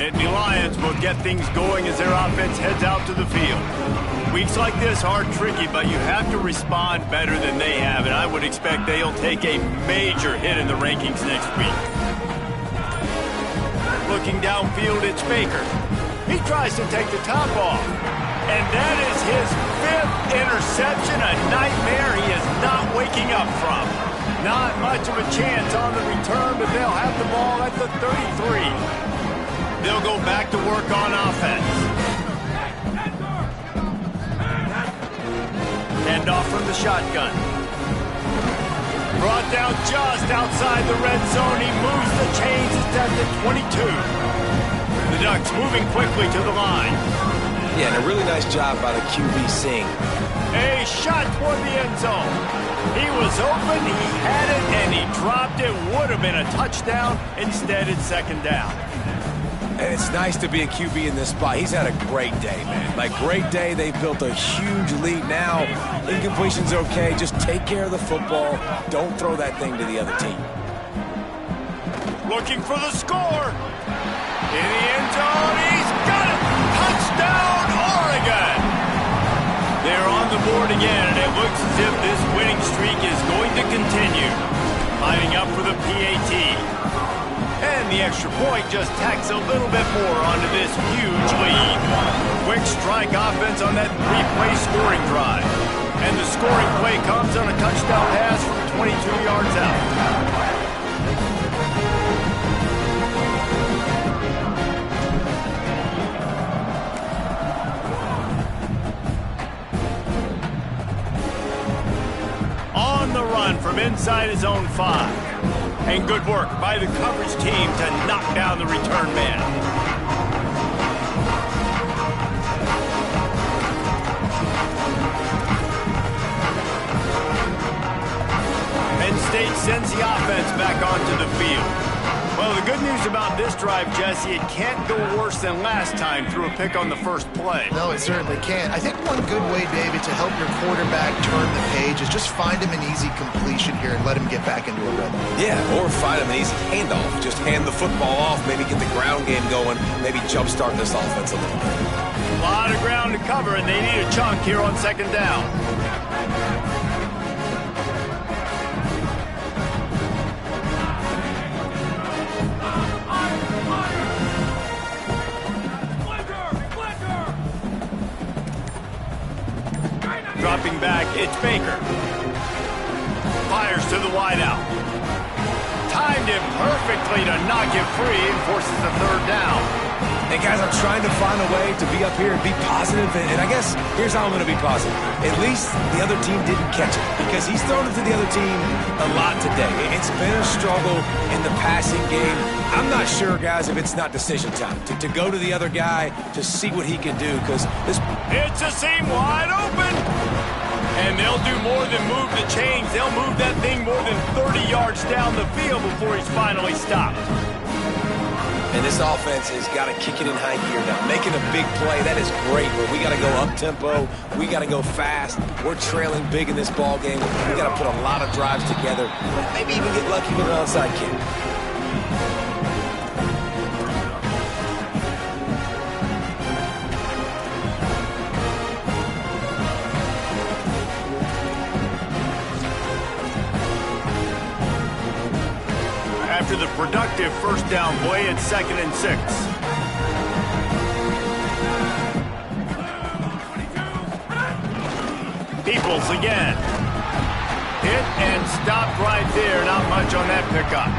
[SPEAKER 5] Nittany Lions will get things going as their offense heads out to the field. Weeks like this are tricky, but you have to respond better than they have, and I would expect they'll take a major hit in the rankings next week. Looking downfield, it's Baker. He tries to take the top off, and that is his 5th interception, a nightmare he is not waking up from. Not much of a chance on the return, but they'll have the ball at the 33. They'll go back to work on offense. Hand off from the shotgun. Brought down just outside the red zone. He moves the chains. It's at the 22. The Ducks moving quickly to the line.
[SPEAKER 3] Yeah, and a really nice job by the QB seeing.
[SPEAKER 5] A shot toward the end zone. He was open, he had it, and he dropped it. Would have been a touchdown. Instead, it's second down.
[SPEAKER 3] And it's nice to be a QB in this spot. He's had a great day, man. Like, great day. They've built a huge lead now. Incompletion's okay. Just take care of the football. Don't throw that thing to the other team.
[SPEAKER 5] Looking for the score. In the end zone, he's got it. Touchdown, Oregon. They're on the board again, and it looks as if this winning streak is going to continue. Lining up for the PAT. And the extra point just tacks a little bit more onto this huge lead. Quick strike offense on that 3-play scoring drive. And the scoring play comes on a touchdown pass from 22 yards out. On the run from inside his own 5. And good work by the coverage team to knock down the return man. Penn State sends the offense back onto the field. Well, the good news about this drive, Jesse, it can't go worse than last time through a pick on the first play.
[SPEAKER 4] No, it certainly can't. I think one good way, David, to help your quarterback turn the page is just find him an easy completion here and let him get back into a rhythm.
[SPEAKER 3] Yeah, or find him an easy handoff. Just hand the football off, maybe get the ground game going, maybe jumpstart this offense a little bit.
[SPEAKER 5] A lot of ground to cover, and they need a chunk here on second down. Dropping back, it's Baker. Fires to the wideout. Timed him perfectly to knock him free and forces the third down.
[SPEAKER 3] Hey, guys, I'm trying to find a way to be up here and be positive, and I guess here's how I'm going to be positive. At least the other team didn't catch it, because he's thrown it to the other team a lot today. It's been a struggle in the passing game. I'm not sure, guys, if it's not decision time to go to the other guy to see what he can do, because this...
[SPEAKER 5] It's a seam wide open. And they'll do more than move the chains. They'll move that thing more than 30 yards down the field before he's finally stopped.
[SPEAKER 3] And this offense has got to kick it in high gear now. Making a big play, that is great, but we got to go up-tempo. We got to go fast. We're trailing big in this ball game. We got to put a lot of drives together. Maybe even get lucky with an onside kick.
[SPEAKER 5] After the productive first down play, it's 2nd and 6. Peoples again. Hit and stopped right there. Not much on that pickup.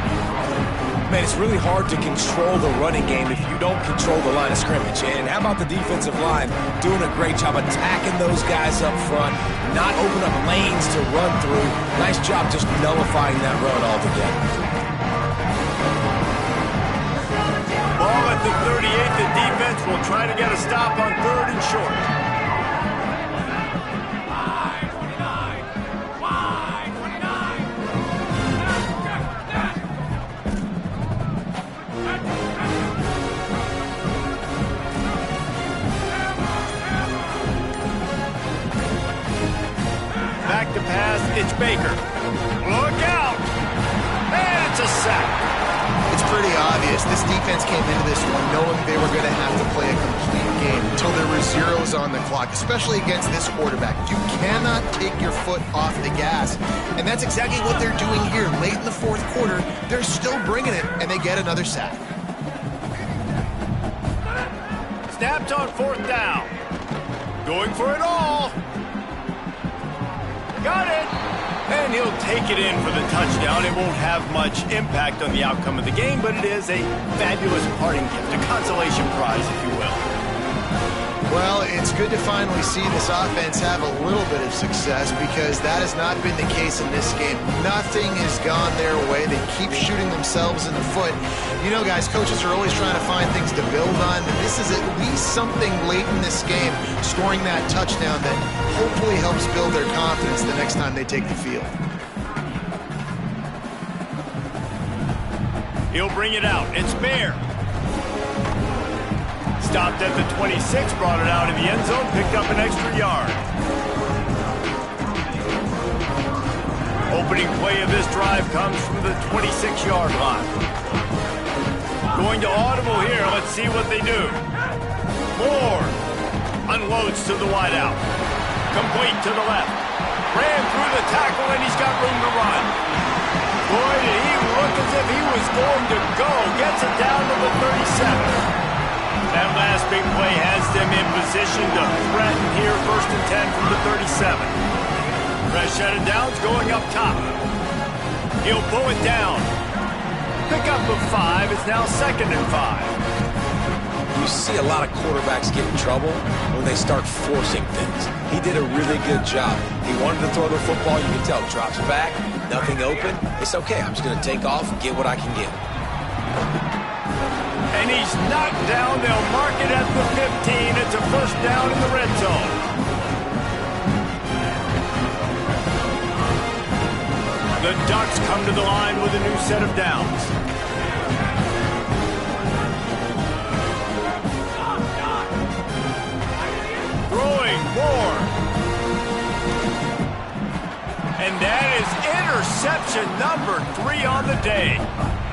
[SPEAKER 3] Man, it's really hard to control the running game if you don't control the line of scrimmage. And how about the defensive line doing a great job attacking those guys up front, not opening up lanes to run through. Nice job just nullifying that run altogether.
[SPEAKER 5] Ball at the 38. The defense will try to get a stop on 3rd and short. Back to pass, it's Baker. Look out! And it's a sack.
[SPEAKER 4] It's pretty obvious. This defense came into this one knowing they were going to have to play a complete game until there were zeros on the clock, especially against this quarterback. You cannot take your foot off the gas, and that's exactly what they're doing here. Late in the fourth quarter, they're still bringing it, and they get another sack.
[SPEAKER 5] Snapped on fourth down. Going for it all. Got it. And he'll take it in for the touchdown. It won't have much impact on the outcome of the game, but it is a fabulous parting gift, a consolation prize, if you will.
[SPEAKER 4] Well, it's good to finally see this offense have a little bit of success because that has not been the case in this game. Nothing has gone their way. They keep shooting themselves in the foot. You know, guys, coaches are always trying to find things to build on. And this is at least something late in this game, scoring that touchdown that hopefully helps build their confidence the next time they take the field.
[SPEAKER 5] He'll bring it out. It's Bear. Stopped at the 26, brought it out of the end zone, picked up an extra yard. Opening play of this drive comes from the 26-yard line. Going to audible here. Let's see what they do. Moore unloads to the wideout. Complete to the left. Ran through the tackle, and he's got room to run. Boy, did he look as if he was going to go. Gets it down to the 37. That last big play has them in position to threaten here, 1st and 10 from the 37. Fresh set of downs going up top. He'll pull it down. Pick up of 5. It's now 2nd and 5.
[SPEAKER 3] You see a lot of quarterbacks get in trouble when they start forcing things. He did a really good job. He wanted to throw the football. You can tell. Drops back, nothing open. It's okay. I'm just going to take off and get what I can get.
[SPEAKER 5] And he's knocked down. They'll mark it at the 15. It's a 1st down in the red zone. The Ducks come to the line with a new set of downs. Throwing more. And that is interception number 3 on the day.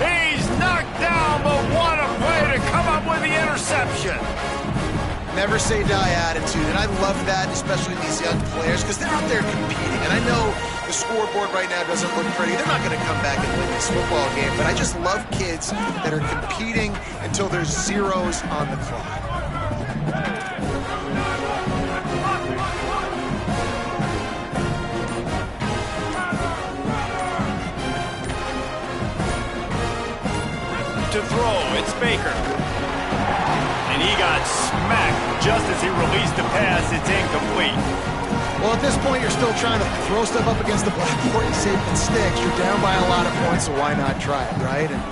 [SPEAKER 5] He's knocked down, but what a play to come up with the interception.
[SPEAKER 4] Never say die attitude, and I love that, especially these young players, because they're out there competing. And I know the scoreboard right now doesn't look pretty. They're not going to come back and win this football game, but I just love kids that are competing until there's zeros on the clock.
[SPEAKER 5] To throw, it's Baker. And he got smacked just as he released the pass. It's incomplete.
[SPEAKER 4] Well, at this point, you're still trying to throw stuff up against the blackboard and save and sticks. You're down by a lot of points, so why not try it, right? And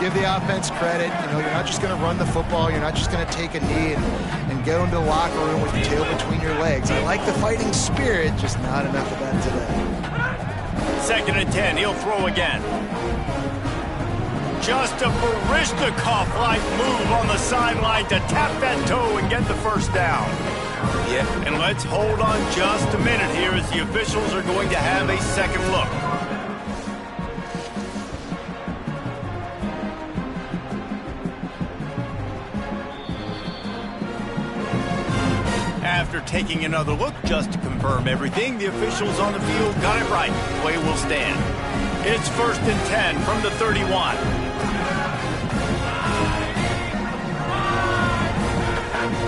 [SPEAKER 4] give the offense credit. You know, you're not just going to run the football. You're not just going to take a knee and get into the locker room with your tail between your legs. I like the fighting spirit, just not enough of that today.
[SPEAKER 5] 2nd and 10. He'll throw again. Just a Barishnikov-like move on the sideline to tap that toe and get the 1st down.
[SPEAKER 3] Yeah.
[SPEAKER 5] And let's hold on just a minute here as the officials are going to have a second look. After taking another look just to confirm everything, the officials on the field got it right. Play will stand. It's 1st and 10 from the 31.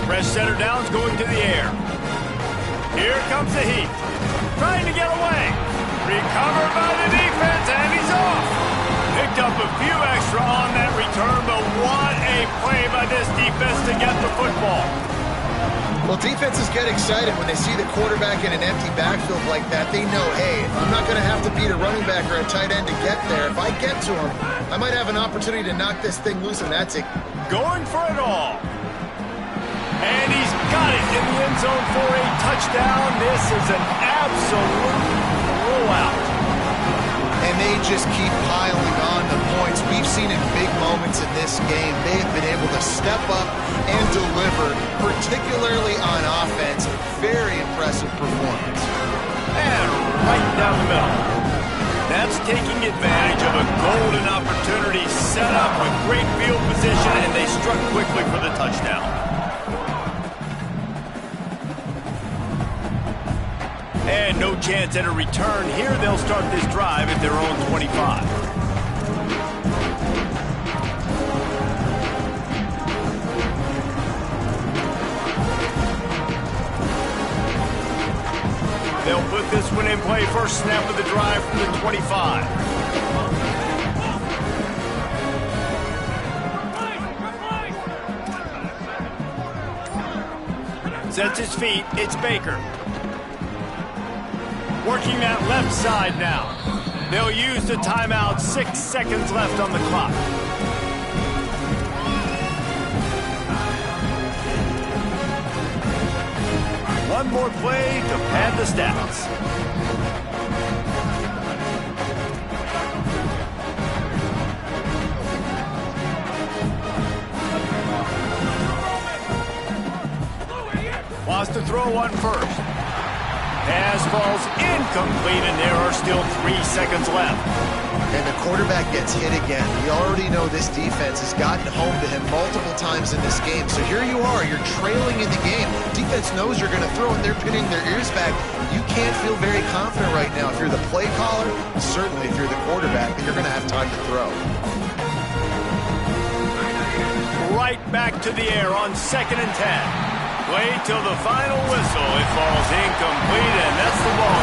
[SPEAKER 5] Fresh setter downs going to the air. Here comes the Heat. Trying to get away. Recovered by the defense, and he's off. Picked up a few extra on that return, but what a play by this defense to get the football.
[SPEAKER 4] Well, defenses get excited when they see the quarterback in an empty backfield like that. They know, hey, I'm not going to have to beat a running back or a tight end to get there. If I get to him, I might have an opportunity to knock this thing loose, and that's it.
[SPEAKER 5] Going for it all. And he's got it in the end zone for a touchdown. This is an absolute blowout.
[SPEAKER 4] And they just keep piling on the points. We've seen in big moments in this game, they have been able to step up and deliver, particularly on offense. Very impressive performance.
[SPEAKER 5] And right down the middle. That's taking advantage of a golden opportunity set up with great hopefully for the touchdown. And no chance at a return here. They'll start this drive at their own 25. They'll put this one in play. First snap of the drive from the 25. Sets his feet. It's Baker. Working that left side now. They'll use the timeout. 6 seconds left on the clock. One more play to pad the stats. Wants to throw one first. Pass falls incomplete, and there are still 3 seconds left.
[SPEAKER 4] And the quarterback gets hit again. We already know this defense has gotten home to him multiple times in this game. So here you are, you're trailing in the game. Defense knows you're going to throw, and they're pinning their ears back. You can't feel very confident right now. If you're the play caller, certainly if you're the quarterback, that you're going to have time to throw.
[SPEAKER 5] Right back to the air on 2nd and 10. Wait till the final whistle. It falls incomplete, and that's the ball